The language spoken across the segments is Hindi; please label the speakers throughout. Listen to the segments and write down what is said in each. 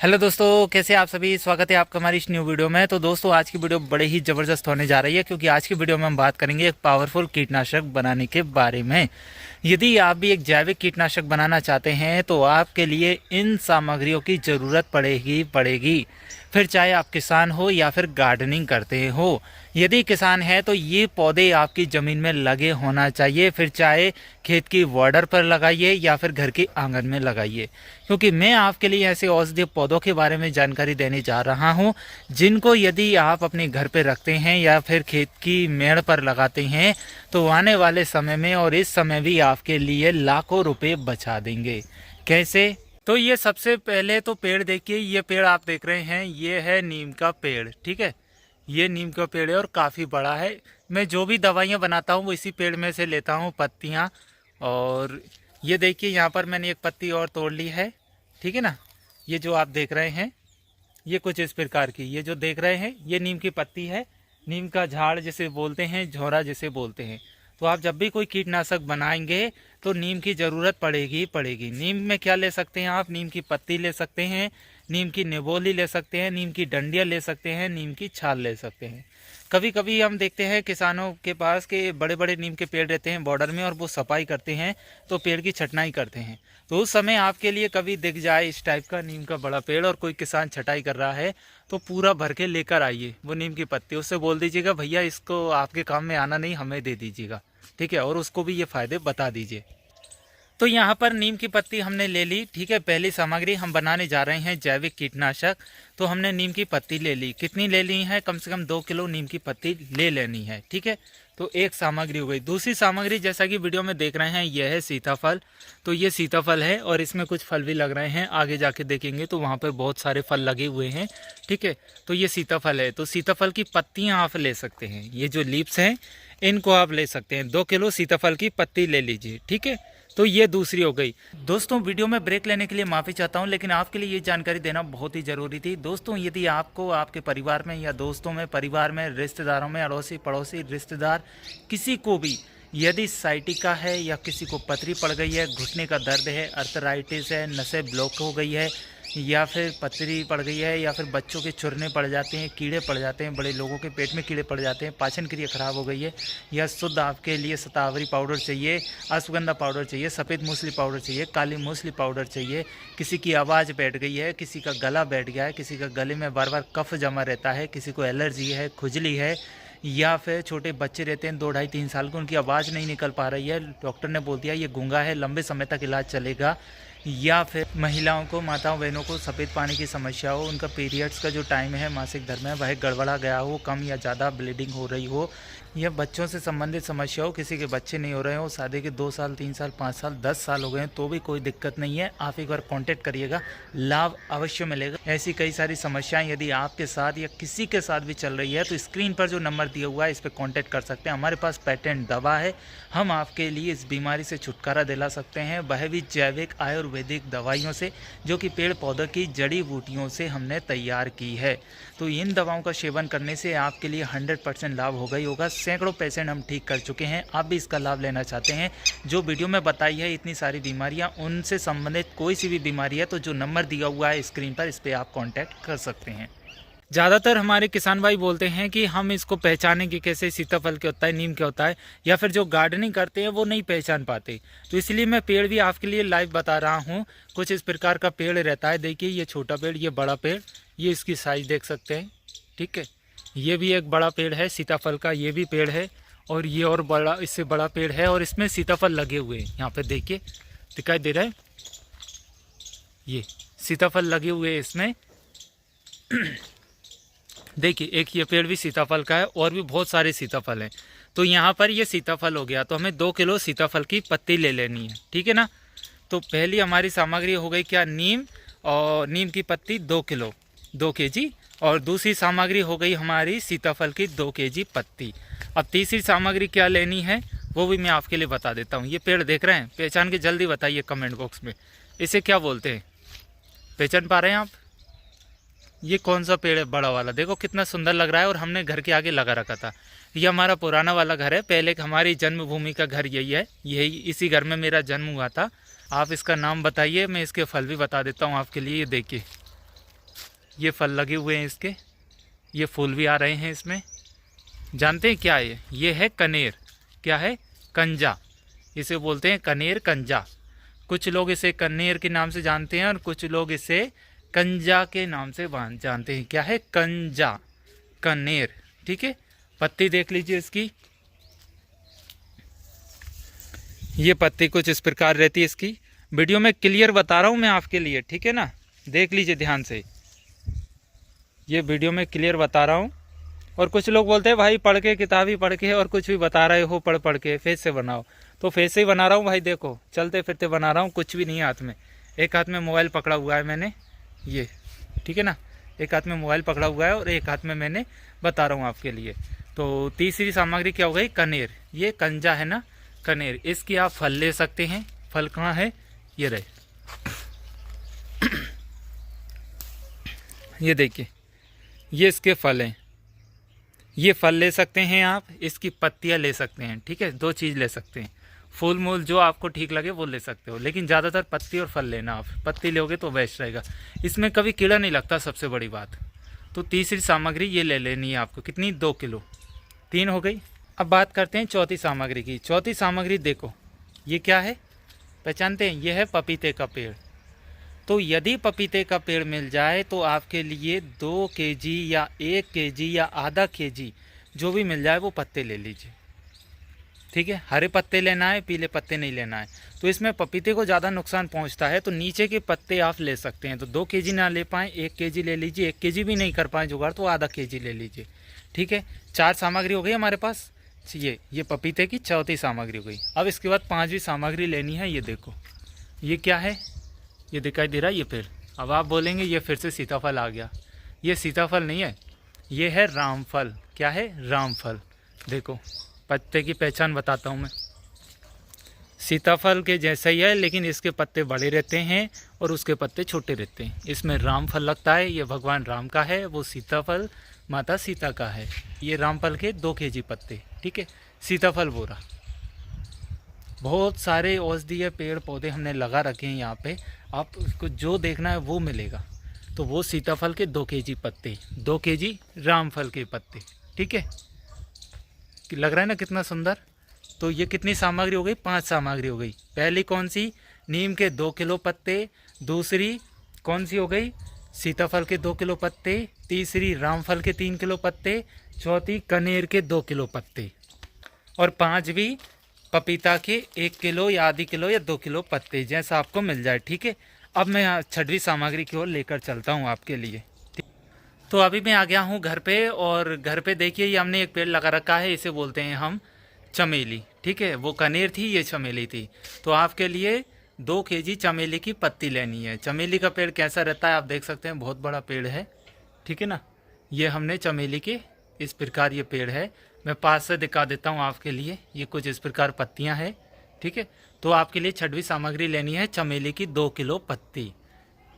Speaker 1: हेलो दोस्तों, कैसे आप सभी। स्वागत है आपका हमारी इस न्यू वीडियो में। तो दोस्तों, आज की वीडियो बड़े ही ज़बरदस्त होने जा रही है, क्योंकि आज की वीडियो में हम बात करेंगे एक पावरफुल कीटनाशक बनाने के बारे में। यदि आप भी एक जैविक कीटनाशक बनाना चाहते हैं तो आपके लिए इन सामग्रियों की ज़रूरत पड़ेगी। फिर चाहे आप किसान हो या फिर गार्डनिंग करते हो। यदि किसान है तो ये पौधे आपकी ज़मीन में लगे होना चाहिए, फिर चाहे खेत की बॉर्डर पर लगाइए या फिर घर के आंगन में लगाइए, क्योंकि मैं आपके लिए ऐसे औषधीय पौधों के बारे में जानकारी देने जा रहा हूं जिनको यदि आप अपने घर पे रखते हैं या फिर खेत की मेड़ पर लगाते हैं तो आने वाले समय में और इस समय भी आपके लिए लाखों रुपए बचा देंगे। कैसे? तो ये सबसे पहले तो पेड़ देखिए। ये पेड़ आप देख रहे हैं, ये है नीम का पेड़। ठीक है, ये नीम का पेड़ है और काफ़ी बड़ा है। मैं जो भी दवाइयाँ बनाता हूँ वो इसी पेड़ में से लेता हूँ पत्तियाँ। और ये देखिए, यहाँ पर मैंने एक पत्ती और तोड़ ली है। ठीक है ना। ये जो आप देख रहे हैं ये कुछ इस प्रकार की, ये जो देख रहे हैं ये नीम की पत्ती है। नीम का झाड़ जिसे बोलते हैं, झोरा जिसे बोलते हैं। तो आप जब भी कोई कीटनाशक बनाएंगे तो नीम की ज़रूरत पड़ेगी। नीम में क्या ले सकते हैं आप? नीम की पत्ती ले सकते हैं, नीम की निबोली ले सकते हैं, नीम की डंडियाँ ले सकते हैं, नीम की छाल ले सकते हैं। कभी कभी हम देखते हैं किसानों के पास के बड़े बड़े नीम के पेड़ रहते हैं बॉर्डर में, और वो सफाई करते हैं तो पेड़ की छटनाई करते हैं। तो उस समय आपके लिए कभी दिख जाए इस टाइप का नीम का बड़ा पेड़ और कोई किसान छटाई कर रहा है तो पूरा भर के लेकर आइए वो नीम की पत्ती। उससे बोल दीजिएगा भैया इसको आपके काम में आना नहीं, हमें दे दीजिएगा। ठीक है, और उसको भी ये फायदे बता दीजिए। तो यहाँ पर नीम की पत्ती हमने ले ली। ठीक है, पहली सामग्री हम बनाने जा रहे हैं जैविक कीटनाशक। तो हमने नीम की पत्ती ले ली। कितनी ले ली है? कम से कम 2 किलो नीम की पत्ती ले लेनी है। ठीक है, तो एक सामग्री हो गई। दूसरी सामग्री जैसा कि वीडियो में देख रहे हैं यह है सीताफल। तो ये सीताफल है और इसमें कुछ फल भी लग रहे हैं। आगे जाके देखेंगे तो वहाँ पर बहुत सारे फल लगे हुए हैं। ठीक है, तो ये सीताफल है। तो सीताफल की पत्तियाँ आप ले सकते हैं, ये जो लीव्स हैं इनको आप ले सकते हैं। 2 किलो सीताफल की पत्ती ले लीजिए। ठीक है, तो ये दूसरी हो गई। दोस्तों, वीडियो में ब्रेक लेने के लिए माफ़ी चाहता हूं, लेकिन आपके लिए ये जानकारी देना बहुत ही ज़रूरी थी। दोस्तों, यदि आपको आपके परिवार में या दोस्तों में, परिवार में, रिश्तेदारों में, अड़ोसी पड़ोसी रिश्तेदार किसी को भी यदि साइटिका है या किसी को पथरी पड़ गई है, घुटने का दर्द है, अर्थराइटिस है, नसें ब्लॉक हो गई है, या फिर पथरी पड़ गई है, या फिर बच्चों के चुरने पड़ जाते हैं, कीड़े पड़ जाते हैं, बड़े लोगों के पेट में कीड़े पड़ जाते हैं, पाचन क्रिया खराब हो गई है, या शुद्ध आपके लिए शतावरी पाउडर चाहिए, अश्वगंधा पाउडर चाहिए, सफ़ेद मूसली पाउडर चाहिए, काली मूसली पाउडर चाहिए, किसी की आवाज़ बैठ गई है, किसी का गला बैठ गया है, किसी का गले में बार बार कफ जमा रहता है, किसी को एलर्जी है, खुजली है, या फिर छोटे बच्चे रहते हैं 2 ढाई 3 साल के, उनकी आवाज़ नहीं निकल पा रही है, डॉक्टर ने बोल दिया ये गूंगा है, लंबे समय तक इलाज चलेगा। या फिर महिलाओं को, माताओं बहनों को सफ़ेद पानी की समस्या हो, उनका पीरियड्स का जो टाइम है, मासिक धर्म है, वह गड़बड़ा गया हो, कम या ज़्यादा ब्लीडिंग हो रही हो, या बच्चों से संबंधित समस्या हो, किसी के बच्चे नहीं हो रहे हो, शादी के 2 साल 3 साल 5 साल 10 साल हो गए हैं तो भी कोई दिक्कत नहीं है, आप एक बार कांटेक्ट करिएगा, लाभ अवश्य मिलेगा। ऐसी कई सारी समस्याएं यदि आपके साथ या किसी के साथ भी चल रही है तो स्क्रीन पर जो नंबर दिया हुआ है इस पर कांटेक्ट कर सकते हैं। हमारे पास पेटेंट दवा है, हम आपके लिए इस बीमारी से छुटकारा दिला सकते हैं, वह भी जैविक आयुर्वेदिक दवाइयों से, जो कि पेड़ पौधों की जड़ी बूटियों से हमने तैयार की है। तो इन दवाओं का सेवन करने से आपके लिए 100% लाभ होगा ही होगा। सैकड़ों पेशेंट हम ठीक कर चुके हैं। आप भी इसका लाभ लेना चाहते हैं, जो वीडियो में बताई है इतनी सारी बीमारियां, उनसे संबंधित कोई सी भी बीमारी है तो जो नंबर दिया हुआ है स्क्रीन पर, इस पर आप कॉन्टैक्ट कर सकते हैं। ज़्यादातर हमारे किसान भाई बोलते हैं कि हम इसको पहचानें कि कैसे सीताफल क्या होता है, नीम क्या होता है, या फिर जो गार्डनिंग करते हैं वो नहीं पहचान पाते। तो इसलिए मैं पेड़ भी आपके लिए लाइव बता रहा हूँ। कुछ इस प्रकार का पेड़ रहता है। देखिए, ये छोटा पेड़, ये बड़ा पेड़, ये इसकी साइज देख सकते हैं। ठीक है, ये भी एक बड़ा पेड़ है सीताफल का, ये भी पेड़ है, और ये और बड़ा, इससे बड़ा पेड़ है, और इसमें सीताफल लगे हुए हैं। यहाँ पे देखिए, दिखाई दे रहा है, ये सीताफल लगे हुए हैं इसमें। देखिए, एक ये पेड़ भी सीताफल का है, और भी बहुत सारे सीताफल हैं। तो यहाँ पर ये सीताफल हो गया, तो हमें 2 किलो सीताफल की पत्ती ले लेनी है। ठीक है ना। तो पहली हमारी सामग्री हो गई क्या? नीम, और नीम की पत्ती 2 किलो, 2 केजी। और दूसरी सामग्री हो गई हमारी सीताफल की 2 केजी पत्ती। अब तीसरी सामग्री क्या लेनी है वो भी मैं आपके लिए बता देता हूँ। ये पेड़ देख रहे हैं, पहचान के जल्दी बताइए कमेंट बॉक्स में, इसे क्या बोलते हैं? पहचान पा रहे हैं आप? ये कौन सा पेड़ है? बड़ा वाला, देखो कितना सुंदर लग रहा है, और हमने घर के आगे लगा रखा था। ये हमारा पुराना वाला घर है, पहले हमारी जन्मभूमि का घर यही है, यही इसी घर में मेरा जन्म हुआ था। आप इसका नाम बताइए, मैं इसके फल भी बता देता हूँ आपके लिए। ये देखिए, ये फल लगे हुए हैं इसके, ये फूल भी आ रहे हैं इसमें। जानते हैं क्या है ये है कनेर। क्या है? कंजा। इसे बोलते हैं कनेर, कंजा। कुछ लोग इसे कनेर के नाम से जानते हैं और कुछ लोग इसे कंजा के नाम से जानते हैं। क्या है? कंजा, कनेर। ठीक है, पत्ती देख लीजिए इसकी। ये पत्ती कुछ इस प्रकार रहती है इसकी। वीडियो में क्लियर बता रहा हूँ मैं आपके लिए, ठीक है ना, देख लीजिए ध्यान से। ये वीडियो में क्लियर बता रहा हूँ। और कुछ लोग बोलते हैं भाई पढ़ के, किताब ही पढ़ के और कुछ भी बता रहे हो पढ़ के, फेस से बनाओ। तो फेस से ही बना रहा हूँ भाई, देखो चलते फिरते बना रहा हूँ, कुछ भी नहीं है हाथ में। एक हाथ में मोबाइल पकड़ा हुआ है मैंने, ये ठीक है ना, एक हाथ में मोबाइल पकड़ा हुआ है और एक हाथ में मैंने बता रहा हूँ आपके लिए। तो तीसरी सामग्री क्या हो गई? कनेर। ये कंजा है ना, कनेर। इसकी आप फल ले सकते हैं। फल कहाँ है? ये रहे, ये देखिए, ये इसके फल हैं। ये फल ले सकते हैं आप, इसकी पत्तियां ले सकते हैं। ठीक है, दो चीज़ ले सकते हैं। फूल मूल जो आपको ठीक लगे वो ले सकते हो, लेकिन ज़्यादातर पत्ती और फल लेना। आप पत्ती लोगे तो बेस्ट रहेगा, इसमें कभी कीड़ा नहीं लगता, सबसे बड़ी बात। तो तीसरी सामग्री ये ले लेनी है आपको। कितनी? 2 किलो। 3 हो गई। अब बात करते हैं चौथी सामग्री की। चौथी सामग्री देखो, ये क्या है? पहचानते हैं? ये है पपीते का पेड़। तो यदि पपीते का पेड़ मिल जाए तो आपके लिए 2 केजी या 1 केजी या आधा केजी जो भी मिल जाए वो पत्ते ले लीजिए। ठीक है, हरे पत्ते लेना है, पीले पत्ते नहीं लेना है। तो इसमें पपीते को ज़्यादा नुकसान पहुंचता है, तो नीचे के पत्ते आप ले सकते हैं। तो 2 केजी ना ले पाएँ, 1 केजी ले लीजिए। 1 केजी भी नहीं कर पाए जुगाड़ तो आधा केजी ले लीजिए। ठीक है, 4 सामग्री हो गई हमारे पास। ये पपीते की चौथी सामग्री हो गई। अब इसके बाद 5वीं सामग्री लेनी है। ये देखो, ये क्या है? ये दिखाई दे रहा है ये पेड़। अब आप बोलेंगे ये फिर से सीताफल आ गया। ये सीताफल नहीं है, ये है रामफल। क्या है? रामफल। देखो पत्ते की पहचान बताता हूँ मैं। सीताफल के जैसा ही है, लेकिन इसके पत्ते बड़े रहते हैं और उसके पत्ते छोटे रहते हैं। इसमें रामफल लगता है। ये भगवान राम का है, वो सीताफल माता सीता का है। ये रामफल के 2 केजी पत्ते। ठीक है, सीताफल बोरा। बहुत सारे औषधीय पेड़ पौधे हमने लगा रखे हैं यहाँ पे, आपको जो देखना है वो मिलेगा। तो वो सीताफल के 2 केजी पत्ते, 2 केजी रामफल के पत्ते। ठीक है, लग रहा है ना कितना सुंदर। तो ये कितनी सामग्री हो गई? 5 सामग्री हो गई। पहली कौन सी? नीम के 2 किलो पत्ते। दूसरी कौन सी हो गई? सीताफल के 2 किलो पत्ते। तीसरी रामफल के 3 किलो पत्ते। चौथी कनेर के 2 किलो पत्ते। और 5वीं पपीता के 1 किलो या आधी किलो या 2 किलो पत्ते, जैसा आपको मिल जाए। ठीक है, अब मैं 6वीं सामग्री की ओर लेकर चलता हूँ आपके लिए। तो अभी मैं आ गया हूँ घर पे, और घर पे देखिए ये हमने एक पेड़ लगा रखा है, इसे बोलते हैं हम चमेली। ठीक है, वो कनेर थी, ये चमेली थी। तो आपके लिए 2 केजी चमेली की पत्ती लेनी है। चमेली का पेड़ कैसा रहता है आप देख सकते हैं, बहुत बड़ा पेड़ है। ठीक है ना, ये हमने चमेली के इस प्रकार ये पेड़ है। मैं पास से दिखा देता हूँ आपके लिए। ये कुछ इस प्रकार पत्तियाँ हैं। ठीक है, तो आपके लिए 6वीं सामग्री लेनी है, चमेली की 2 किलो पत्ती।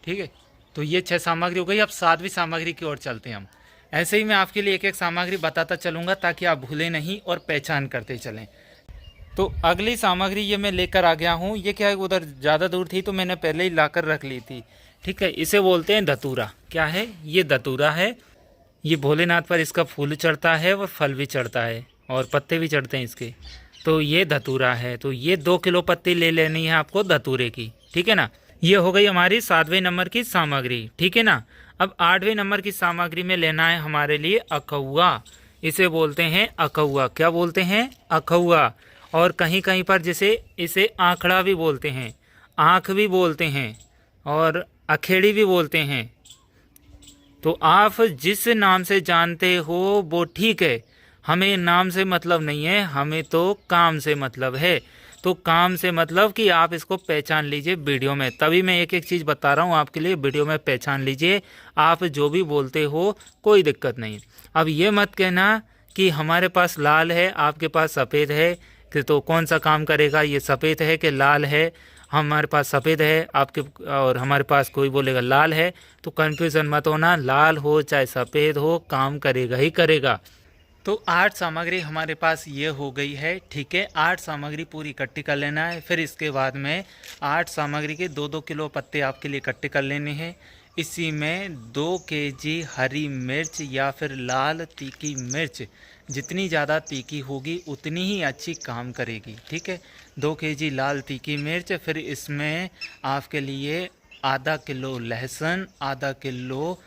Speaker 1: ठीक है, तो ये 6 सामग्री हो गई। अब 7वीं सामग्री की ओर चलते हैं हम। ऐसे ही मैं आपके लिए एक एक सामग्री बताता चलूँगा ताकि आप भूलें नहीं और पहचान करते चलें। तो अगली सामग्री ये मैं लेकर आ गया हूँ। ये क्या है, उधर ज़्यादा दूर थी तो मैंने पहले ही लाकर रख ली थी। ठीक है, इसे बोलते हैं धतूरा। क्या है? ये धतूरा है। ये भोलेनाथ पर इसका फूल चढ़ता है और फल भी चढ़ता है और पत्ते भी चढ़ते हैं इसके। तो ये धतूरा है। तो ये 2 किलो पत्ती ले लेनी है आपको धतूरे की। ठीक है ना, ये हो गई हमारी 7वें नंबर की सामग्री। ठीक है ना, अब 8वें नंबर की सामग्री में लेना है हमारे लिए अखौआ। इसे बोलते हैं अखौआ। क्या बोलते हैं? अखौआ। और कहीं कहीं पर जैसे इसे आंकड़ा भी बोलते हैं, आँख भी बोलते हैं और अखेड़ी भी बोलते हैं। तो आप जिस नाम से जानते हो वो ठीक है, हमें नाम से मतलब नहीं है, हमें तो काम से मतलब है। तो काम से मतलब कि आप इसको पहचान लीजिए वीडियो में। तभी मैं एक एक चीज़ बता रहा हूँ आपके लिए, वीडियो में पहचान लीजिए। आप जो भी बोलते हो कोई दिक्कत नहीं। अब ये मत कहना कि हमारे पास लाल है आपके पास सफ़ेद है, कि तो कौन सा काम करेगा, ये सफ़ेद है कि लाल है। हमारे पास सफ़ेद है आपके और हमारे पास कोई बोलेगा लाल है, तो कन्फ्यूज़न मत होना। लाल हो चाहे सफ़ेद हो, काम करेगा ही करेगा। तो 8 सामग्री हमारे पास ये हो गई है। ठीक है, 8 सामग्री पूरी इकट्ठी कर लेना है। फिर इसके बाद में 8 सामग्री के 2-2 किलो पत्ते आपके लिए इकट्ठे कर लेने हैं। इसी में 2 केजी हरी मिर्च या फिर लाल तीखी मिर्च, जितनी ज़्यादा तीखी होगी उतनी ही अच्छी काम करेगी। ठीक है, 2 केजी लाल तीखी मिर्च, फिर इसमें आपके लिए आधा किलो लहसुन, आधा किलो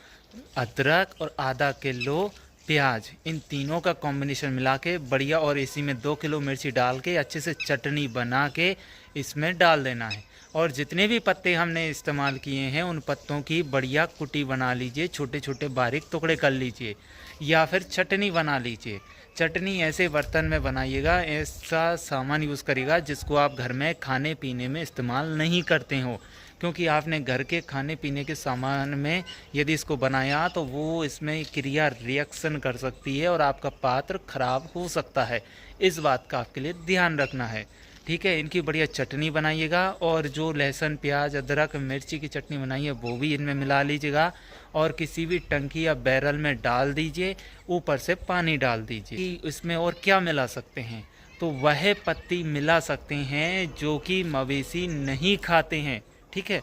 Speaker 1: अदरक और आधा किलो प्याज, इन तीनों का कॉम्बिनेशन मिला के बढ़िया, और इसी में 2 किलो मिर्ची डाल के अच्छे से चटनी बना के इसमें डाल देना है। और जितने भी पत्ते हमने इस्तेमाल किए हैं उन पत्तों की बढ़िया कुटी बना लीजिए, छोटे छोटे बारीक टुकड़े कर लीजिए या फिर चटनी बना लीजिए। चटनी ऐसे बर्तन में बनाइएगा, ऐसा सामान यूज़ करिएगा जिसको आप घर में खाने पीने में इस्तेमाल नहीं करते हो, क्योंकि आपने घर के खाने पीने के सामान में यदि इसको बनाया तो वो इसमें क्रिया रिएक्शन कर सकती है और आपका पात्र खराब हो सकता है। इस बात का आपके लिए ध्यान रखना है। ठीक है, इनकी बढ़िया चटनी बनाइएगा, और जो लहसुन प्याज अदरक मिर्ची की चटनी बनाई है वो भी इनमें मिला लीजिएगा और किसी भी टंकी या बैरल में डाल दीजिए, ऊपर से पानी डाल दीजिए। इसमें और क्या मिला सकते हैं, तो वह पत्ती मिला सकते हैं जो कि मवेशी नहीं खाते हैं। ठीक है,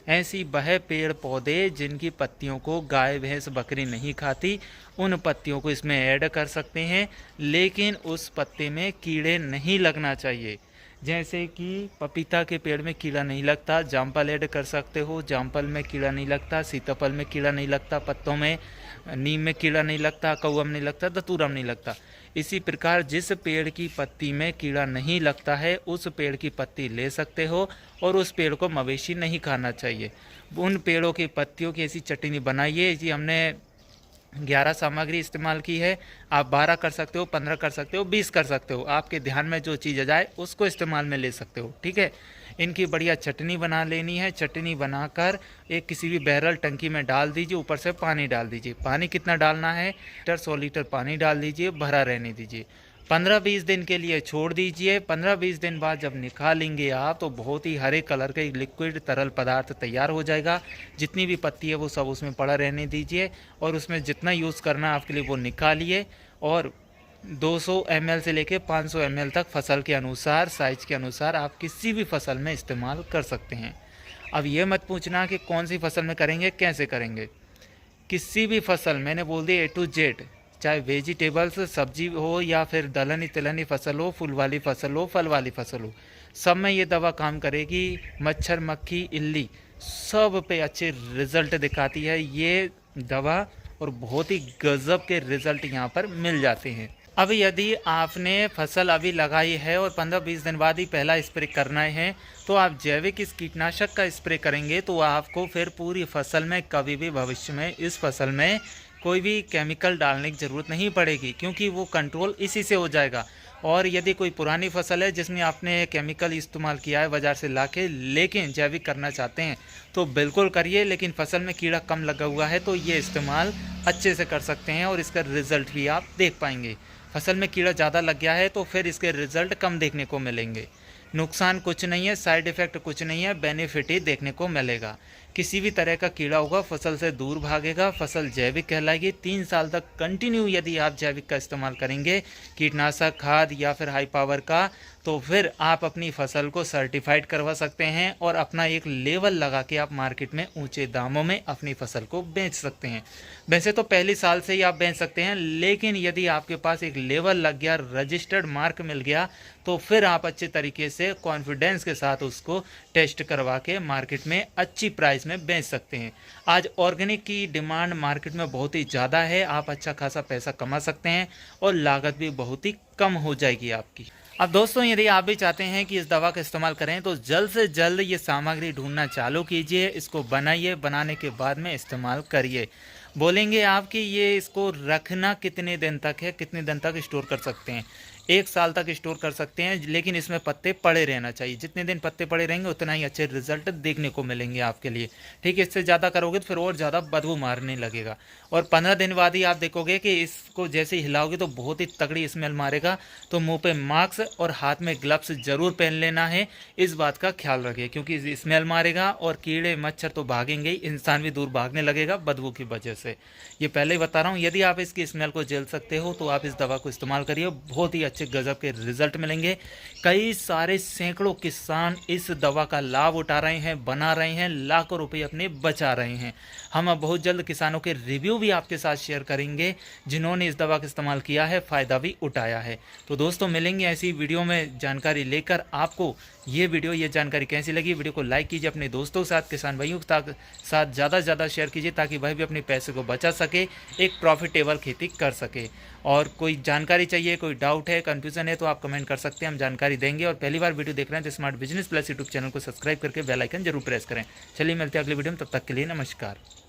Speaker 1: ऐसी वह पेड़ पौधे जिनकी पत्तियों को गाय भैंस बकरी नहीं खाती, उन पत्तियों को इसमें ऐड कर सकते हैं, लेकिन उस पत्ते में कीड़े नहीं लगना चाहिए। जैसे कि पपीता के पेड़ में कीड़ा नहीं लगता, जामफल ऐड कर सकते हो, जामफल में कीड़ा नहीं लगता, सीताफल में कीड़ा नहीं लगता, पत्तों में नीम में कीड़ा नहीं लगता, कौवा में नहीं लगता, धतूरा में नहीं लगता। इसी प्रकार जिस पेड़ की पत्ती में कीड़ा नहीं लगता है उस पेड़ की पत्ती ले सकते हो, और उस पेड़ को मवेशी नहीं खाना चाहिए। उन पेड़ों की पत्तियों की ऐसी चटनी बनाइए। जी हमने 11 सामग्री इस्तेमाल की है, आप 12 कर सकते हो, 15 कर सकते हो, 20 कर सकते हो, आपके ध्यान में जो चीज़ आ जाए उसको इस्तेमाल में ले सकते हो। ठीक है, इनकी बढ़िया चटनी बना लेनी है। चटनी बनाकर एक किसी भी बैरल टंकी में डाल दीजिए, ऊपर से पानी डाल दीजिए। पानी कितना डालना है, 100 लीटर पानी डाल दीजिए, भरा रहने दीजिए। 15-20 दिन के लिए छोड़ दीजिए। 15-20 दिन बाद जब निकालेंगे आप तो बहुत ही हरे कलर का एक लिक्विड तरल पदार्थ तैयार हो जाएगा। जितनी भी पत्ती है वो सब उसमें पड़ा रहने दीजिए, और उसमें जितना यूज़ करना है आपके लिए वो निकालिए, और 200 ml से लेके 500 ml तक फसल के अनुसार साइज के अनुसार आप किसी भी फसल में इस्तेमाल कर सकते हैं। अब ये मत पूछना कि कौन सी फसल में करेंगे, कैसे करेंगे। किसी भी फसल, मैंने बोल दिया A to Z, चाहे वेजिटेबल्स सब्जी हो या फिर दलहनी तिलहनी फसल हो, फूल वाली फसल हो, फल वाली फसल हो, सब में ये दवा काम करेगी। मच्छर मक्खी इल्ली सब पे अच्छे रिजल्ट दिखाती है ये दवा, और बहुत ही गजब के रिजल्ट यहाँ पर मिल जाते हैं। अब यदि आपने फसल अभी लगाई है और 15-20 दिन बाद ही पहला स्प्रे करना है, तो आप जैविक इस कीटनाशक का स्प्रे करेंगे तो आपको फिर पूरी फसल में कभी भी भविष्य में इस फसल में कोई भी केमिकल डालने की ज़रूरत नहीं पड़ेगी, क्योंकि वो कंट्रोल इसी से हो जाएगा। और यदि कोई पुरानी फसल है जिसमें आपने केमिकल इस्तेमाल किया है बाज़ार से लाके, लेकिन जैविक करना चाहते हैं तो बिल्कुल करिए, लेकिन फसल में कीड़ा कम लगा हुआ है तो ये इस्तेमाल अच्छे से कर सकते हैं और इसका रिज़ल्ट भी आप देख पाएंगे। फसल में कीड़ा ज़्यादा लग गया है तो फिर इसके रिज़ल्ट कम देखने को मिलेंगे। नुकसान कुछ नहीं है, साइड इफ़ेक्ट कुछ नहीं है, बेनिफिट ही देखने को मिलेगा। किसी भी तरह का कीड़ा होगा फसल से दूर भागेगा, फसल जैविक कहलाएगी। 3 साल तक कंटिन्यू यदि आप जैविक का इस्तेमाल करेंगे, कीटनाशक खाद या फिर हाई पावर का, तो फिर आप अपनी फसल को सर्टिफाइड करवा सकते हैं और अपना एक लेवल लगा के आप मार्केट में ऊंचे दामों में अपनी फसल को बेच सकते हैं। वैसे तो पहली साल से ही आप बेच सकते हैं, लेकिन यदि आपके पास एक लेवल लग गया, रजिस्टर्ड मार्क मिल गया, तो फिर आप अच्छे तरीके से कॉन्फिडेंस के साथ उसको टेस्ट करवा के मार्केट में अच्छी प्राइस में बेच सकते हैं। आज ऑर्गेनिक की डिमांड मार्केट में बहुत ही ज़्यादा है, आप अच्छा खासा पैसा कमा सकते हैं और लागत भी बहुत ही कम हो जाएगी आपकी। अब दोस्तों, यदि आप भी चाहते हैं कि इस दवा का इस्तेमाल करें तो जल्द से जल्द ये सामग्री ढूंढना चालू कीजिए, इसको बनाइए, बनाने के बाद में इस्तेमाल करिए। बोलेंगे आप कि ये इसको रखना कितने दिन तक है, कितने दिन तक स्टोर कर सकते हैं? 1 साल तक स्टोर कर सकते हैं, लेकिन इसमें पत्ते पड़े रहना चाहिए। जितने दिन पत्ते पड़े रहेंगे उतना ही अच्छे रिजल्ट देखने को मिलेंगे आपके लिए। ठीक है, इससे ज़्यादा करोगे तो फिर और ज़्यादा बदबू मारने लगेगा, और 15 दिन बाद ही आप देखोगे कि इसको जैसे ही हिलाओगे तो बहुत ही तगड़ी स्मेल मारेगा। तो मुंह पे मास्क और हाथ में ग्लव्स जरूर पहन लेना है, इस बात का ख्याल रखिए, क्योंकि स्मेल मारेगा और कीड़े मच्छर तो भागेंगे ही, इंसान भी दूर भागने लगेगा बदबू की वजह से। ये पहले ही बता रहा हूँ, यदि आप इसकी स्मेल को झेल सकते हो तो आप इस दवा को इस्तेमाल करिए, बहुत ही अच्छे गजब के रिजल्ट मिलेंगे। कई सारे सैकड़ों किसान इस दवा का लाभ उठा रहे हैं, बना रहे हैं, लाखों रुपए अपने बचा रहे हैं। हम अब बहुत जल्द किसानों के रिव्यू भी आपके साथ शेयर करेंगे जिन्होंने इस दवा का इस्तेमाल किया है, फ़ायदा भी उठाया है। तो दोस्तों मिलेंगे ऐसी वीडियो में जानकारी लेकर। आपको ये जानकारी कैसी लगी, वीडियो को लाइक कीजिए, अपने दोस्तों के साथ, किसान भाइयों के साथ ज़्यादा से ज़्यादा शेयर कीजिए ताकि वह भी अपने पैसे को बचा सके, एक प्रॉफिटेबल खेती कर सके। और कोई जानकारी चाहिए, कोई डाउट है, कन्फ्यूज़न है तो आप कमेंट कर सकते हैं, हम जानकारी देंगे। और पहली बार वीडियो देख रहे हैं तो smart business plus YouTube channel को सब्सक्राइब करके बेल आइकन जरूर प्रेस करें। चलिए मिलते हैं अगली वीडियो में, तब तक के लिए नमस्कार।